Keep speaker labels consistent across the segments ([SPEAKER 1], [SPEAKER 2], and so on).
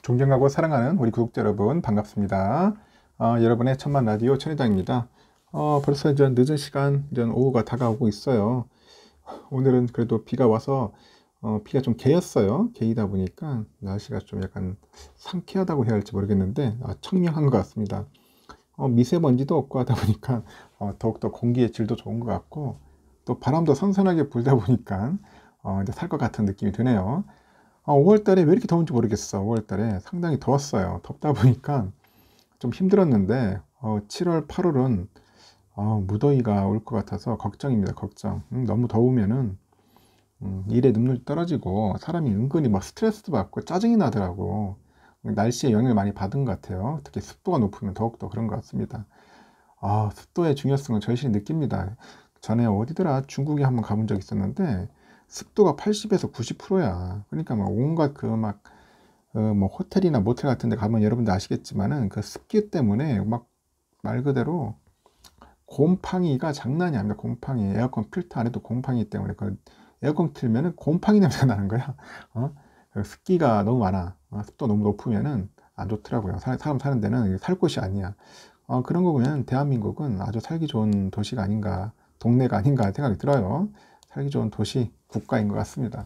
[SPEAKER 1] 존경하고 사랑하는 우리 구독자 여러분 반갑습니다. 여러분의 천만 라디오 천회장입니다. 벌써 이제 늦은 시간, 이제 오후가 다가오고 있어요. 오늘은 그래도 비가 와서 비가 좀 개였어요. 개이다 보니까 날씨가 좀 약간 상쾌하다고 해야 할지 모르겠는데 청명한 것 같습니다. 미세먼지도 없고 하다 보니까 더욱더 공기의 질도 좋은 것 같고 또 바람도 선선하게 불다 보니까 이제 살 것 같은 느낌이 드네요. 5월 달에 왜 이렇게 더운지 모르겠어. 5월 달에 상당히 더웠어요. 덥다 보니까 좀 힘들었는데 7월, 8월은 무더위가 올 것 같아서 걱정입니다. 걱정. 너무 더우면은 일에 능률이 떨어지고 사람이 은근히 막 스트레스도 받고 짜증이 나더라고. 날씨에 영향을 많이 받은 것 같아요. 특히 습도가 높으면 더욱더 그런 것 같습니다. 습도의 중요성을 절실히 느낍니다. 전에 어디더라 중국에 한번 가본 적 있었는데 습도가 80에서 90%야. 그러니까 막 온갖 그 막 뭐 호텔이나 모텔 같은 데 가면 여러분들 아시겠지만은 그 습기 때문에 막 말 그대로 곰팡이가 장난이 아닙니다. 곰팡이. 에어컨 필터 안에도 곰팡이 때문에 그 에어컨 틀면은 곰팡이 냄새가 나는 거야. 그 습기가 너무 많아. 습도 너무 높으면은 안 좋더라고요. 사람 사는 데는 살 곳이 아니야. 그런 거 보면 대한민국은 아주 살기 좋은 도시가 아닌가, 동네가 아닌가 생각이 들어요. 살기 좋은 도시, 국가인 것 같습니다.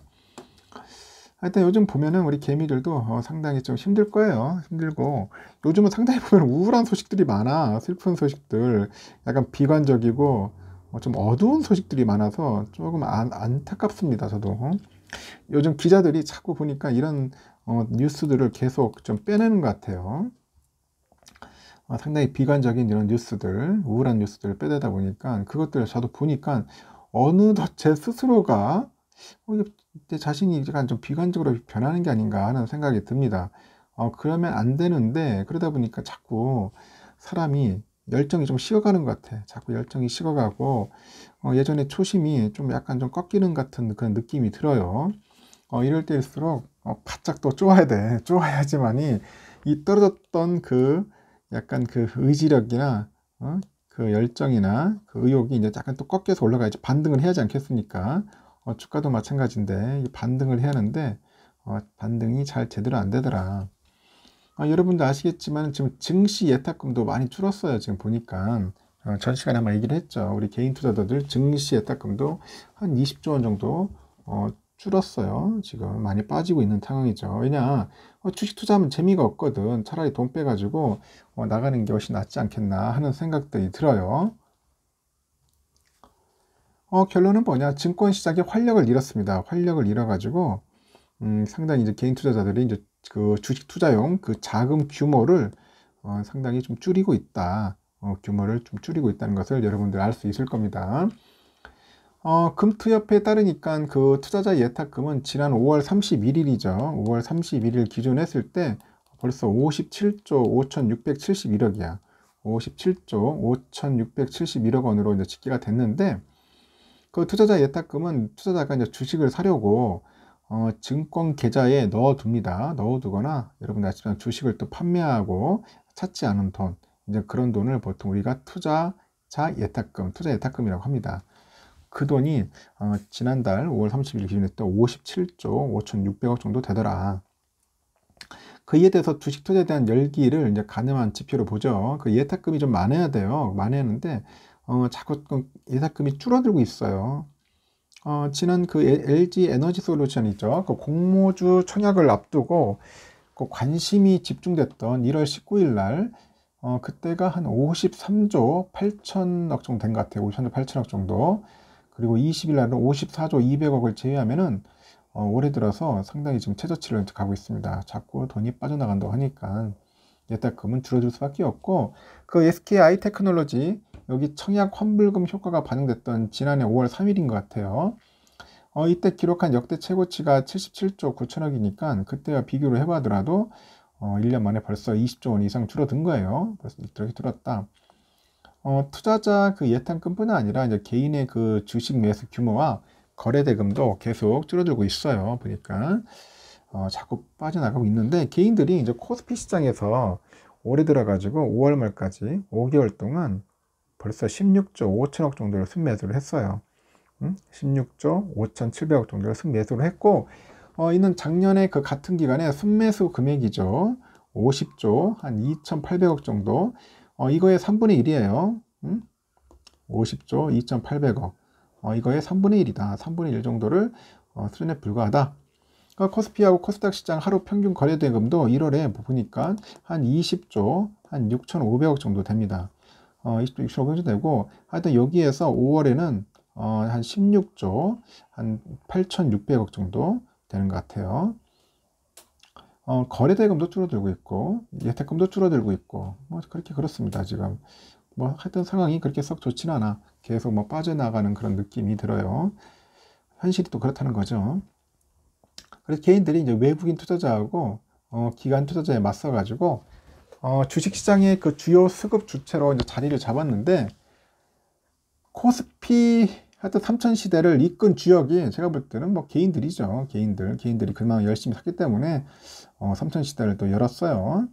[SPEAKER 1] 하여튼 요즘 보면은 우리 개미들도 상당히 좀 힘들 거예요. 힘들고 요즘은 상당히 보면 우울한 소식들이 많아. 슬픈 소식들, 약간 비관적이고 좀 어두운 소식들이 많아서 조금 안타깝습니다. 저도 요즘 기자들이 자꾸 보니까 이런 뉴스들을 계속 좀 빼내는 것 같아요. 상당히 비관적인 이런 뉴스들, 우울한 뉴스들을 빼내다 보니까 그것들을 저도 보니까 어느덧 제 스스로가 이게 내 자신이 약간 좀 비관적으로 변하는 게 아닌가 하는 생각이 듭니다. 그러면 안 되는데 그러다 보니까 자꾸 사람이 열정이 좀 식어가는 것 같아. 자꾸 열정이 식어가고 예전에 초심이 좀 약간 좀 꺾이는 같은 그런 느낌이 들어요. 이럴 때일수록 바짝 또 쪼아야 돼. 쪼아야지만이 이 떨어졌던 그 약간 그 의지력이나 그 열정이나 그 의욕이 이제 약간 또 꺾여서 올라가야지 반등을 해야지 않겠습니까? 주가도 마찬가지인데 이 반등을 해야 하는데 반등이 잘 제대로 안 되더라. 여러분도 아시겠지만 지금 증시 예탁금도 많이 줄었어요. 지금 보니까 전 시간에 한번 얘기를 했죠. 우리 개인 투자자들 증시 예탁금도 한 20조 원 정도 줄었어요. 지금 많이 빠지고 있는 상황이죠. 왜냐 주식 투자하면 재미가 없거든. 차라리 돈 빼가지고 나가는 게 훨씬 낫지 않겠나 하는 생각들이 들어요. 결론은 뭐냐? 증권 시장이 활력을 잃었습니다. 활력을 잃어가지고 상당히 이제 개인 투자자들이 이제 그 주식 투자용 그 자금 규모를 상당히 좀 줄이고 있다. 규모를 좀 줄이고 있다는 것을 여러분들 알 수 있을 겁니다. 금투협회에 따르니까 그 투자자 예탁금은 지난 5월 31일이죠. 5월 31일 기준 했을 때 벌써 57조 5,671억이야. 57조 5,671억 원으로 이제 집계가 됐는데 그 투자자 예탁금은 투자자가 이제 주식을 사려고 증권 계좌에 넣어둡니다. 넣어두거나 여러분 아시지만 주식을 또 판매하고 찾지 않은 돈, 이제 그런 돈을 보통 우리가 투자자 예탁금, 투자 예탁금이라고 합니다. 그 돈이 지난달 5월 30일 기준에 또 57조 5,600억 정도 되더라. 그에 대해서 주식 투자에 대한 열기를 이제 가늠한 지표로 보죠. 그 예탁금이 좀 많아야 돼요. 많아야 하는데 자꾸 예탁금이 줄어들고 있어요. 지난 그 LG 에너지 솔루션이죠. 그 공모주 청약을 앞두고 그 관심이 집중됐던 1월 19일 날 그때가 한 53조 8천억 정도 된 것 같아요. 53조 8천억 정도. 그리고 20일 날은 54조 200억을 제외하면은 올해 들어서 상당히 지금 최저치를 가고 있습니다. 자꾸 돈이 빠져나간다고 하니까 예탁금은 줄어들 수밖에 없고 그 SKI 테크놀로지 여기 청약 환불금 효과가 반영됐던 지난해 5월 3일인 것 같아요. 이때 기록한 역대 최고치가 77조 9천억이니까 그때와 비교를 해봐더라도 1년 만에 벌써 20조 원 이상 줄어든 거예요. 벌써 이렇게 줄었다. 투자자 그 예탁금뿐 아니라 이제 개인의 그 주식 매수 규모와 거래 대금도 계속 줄어들고 있어요. 보니까 자꾸 빠져나가고 있는데 개인들이 이제 코스피 시장에서 올해 들어가지고 5월 말까지 5개월 동안 벌써 16조 5천억 정도를 순매수를 했어요. 16조 5,700억 정도를 순매수를 했고 이는 작년에 그 같은 기간에 순매수 금액이죠. 50조, 한 2,800억 정도. 이거의 3분의 1이에요. 50조, 2,800억. 이거의 3분의 1이다. 3분의 1 정도를 수준에 불과하다. 코스피하고 코스닥 시장 하루 평균 거래대금도 1월에 보니까 한 20조, 한 6,500억 정도 됩니다. 20조, 6,500억 정도 되고, 하여튼 여기에서 5월에는 한 16조, 한 8,600억 정도 되는 것 같아요. 거래대금도 줄어들고 있고, 예탁금도 줄어들고 있고, 뭐 그렇게 그렇습니다, 지금. 뭐 하여튼 상황이 그렇게 썩 좋지는 않아. 계속 뭐 빠져나가는 그런 느낌이 들어요. 현실이 또 그렇다는 거죠. 그래서 개인들이 이제 외국인 투자자하고 기관 투자자에 맞서 가지고 주식시장의 그 주요 수급 주체로 이제 자리를 잡았는데, 코스피 하여튼 3000 시대를 이끈 주역이 제가 볼 때는 뭐 개인들이죠. 개인들이 그만 열심히 샀기 때문에 3000 시대를 또 열었어요.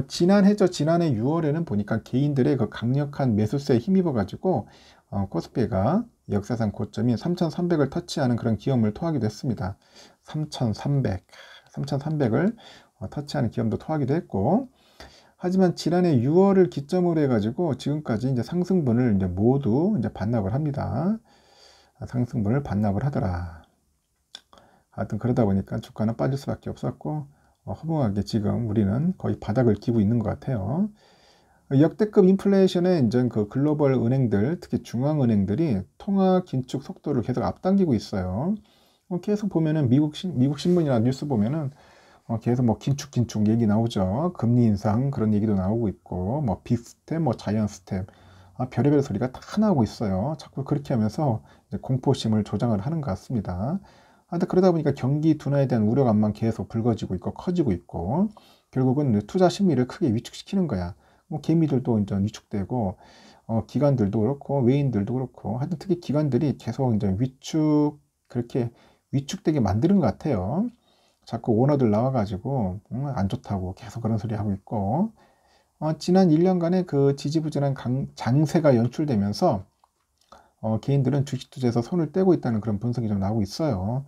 [SPEAKER 1] 지난해죠. 지난해 6월에는 보니까 개인들의 그 강력한 매수세에 힘입어 가지고 코스피가 역사상 고점인 3,300을 터치하는 그런 기염을 토하기도 했습니다. 3,300을 터치하는 기염도 토하기도 했고, 하지만 지난해 6월을 기점으로 해가지고 지금까지 이제 상승분을 이제 모두 이제 반납을 합니다. 상승분을 반납을 하더라. 하여튼 그러다 보니까 주가는 빠질 수밖에 없었고, 허무하게 지금 우리는 거의 바닥을 기고 있는 것 같아요. 역대급 인플레이션에 이제 그 글로벌 은행들, 특히 중앙은행들이 통화 긴축 속도를 계속 앞당기고 있어요. 계속 보면은 미국 신문이나 뉴스 보면은 계속 뭐 긴축 얘기 나오죠. 금리 인상 그런 얘기도 나오고 있고, 뭐 빅스텝, 뭐 자이언트 스텝, 별의별 소리가 다 나오고 있어요. 자꾸 그렇게 하면서 이제 공포심을 조장을 하는 것 같습니다. 하여튼 그러다 보니까 경기 둔화에 대한 우려감만 계속 불거지고 있고 커지고 있고, 결국은 투자 심리를 크게 위축시키는 거야. 뭐 개미들도 이제 위축되고, 기관들도 그렇고 외인들도 그렇고, 하여튼 특히 기관들이 계속 이제 그렇게 위축되게 만드는 것 같아요. 자꾸 오너들 나와가지고 안 좋다고 계속 그런 소리 하고 있고, 지난 1년간의 그 지지부진한 장세가 연출되면서 개인들은 주식 투자에서 손을 떼고 있다는 그런 분석이 좀 나오고 있어요.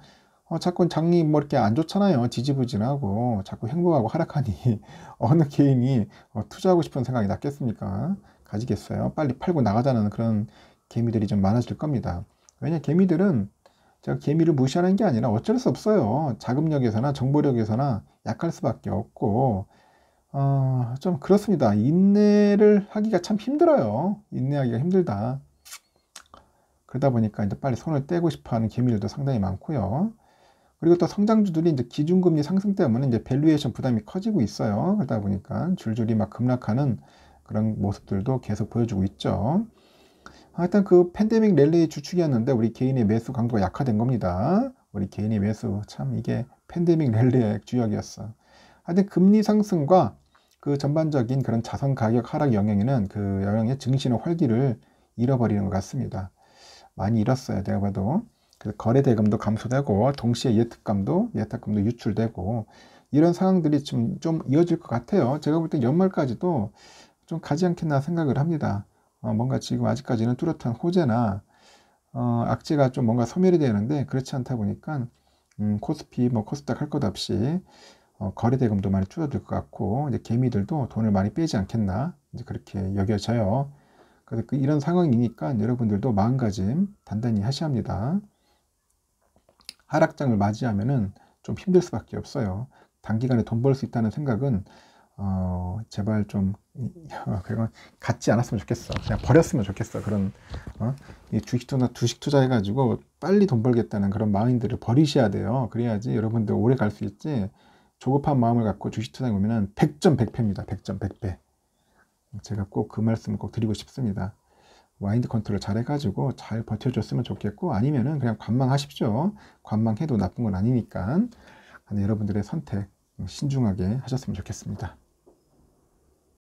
[SPEAKER 1] 자꾸 장이 뭐 이렇게 안 좋잖아요. 지지부진하고 자꾸 행보하고 하락하니 어느 개인이 투자하고 싶은 생각이 났겠습니까? 가지겠어요. 빨리 팔고 나가자는 그런 개미들이 좀 많아질 겁니다. 왜냐, 개미들은 제가 개미를 무시하는 게 아니라 어쩔 수 없어요. 자금력에서나 정보력에서나 약할 수밖에 없고, 좀 그렇습니다. 인내를 하기가 참 힘들어요. 인내하기가 힘들다. 그러다 보니까 이제 빨리 손을 떼고 싶어 하는 개미들도 상당히 많고요. 그리고 또 성장주들이 이제 기준금리 상승 때문에 이제 밸류에이션 부담이 커지고 있어요. 그러다 보니까 줄줄이 막 급락하는 그런 모습들도 계속 보여주고 있죠. 하여튼 그 팬데믹 랠리의 주축이었는데 우리 개인의 매수 강도가 약화된 겁니다. 우리 개인의 매수, 참 이게 팬데믹 랠리의 주역이었어. 하여튼 금리 상승과 그 전반적인 그런 자산 가격 하락 영향에는 그 영향의 증시의 활기를 잃어버리는 것 같습니다. 많이 잃었어요, 내가 봐도. 그래서 거래 대금도 감소되고 동시에 예탁금도 유출되고, 이런 상황들이 좀 이어질 것 같아요. 제가 볼 때 연말까지도 좀 가지 않겠나 생각을 합니다. 뭔가 지금 아직까지는 뚜렷한 호재나 악재가 좀 뭔가 소멸이 되는데, 그렇지 않다 보니까 코스피 뭐 코스닥 할 것 없이 거래 대금도 많이 줄어들 것 같고, 이제 개미들도 돈을 많이 빼지 않겠나, 이제 그렇게 여겨져요. 그래서 이런 상황이니까 여러분들도 마음가짐 단단히 하셔야 합니다. 하락장을 맞이하면은 좀 힘들 수밖에 없어요. 단기간에 돈 벌 수 있다는 생각은 제발 좀 그건 갖지 않았으면 좋겠어. 그냥 버렸으면 좋겠어. 그런 이 주식 투자 해가지고 빨리 돈 벌겠다는 그런 마인드를 버리셔야 돼요. 그래야지 여러분들 오래 갈 수 있지. 조급한 마음을 갖고 주식 투자에 오면은 100점 100패입니다. 100점 100패. 제가 꼭 그 말씀을 꼭 드리고 싶습니다. 마인드 컨트롤 잘 해가지고 잘 버텨줬으면 좋겠고, 아니면은 그냥 관망하십시오. 관망해도 나쁜 건 아니니까. 여러분들의 선택 신중하게 하셨으면 좋겠습니다.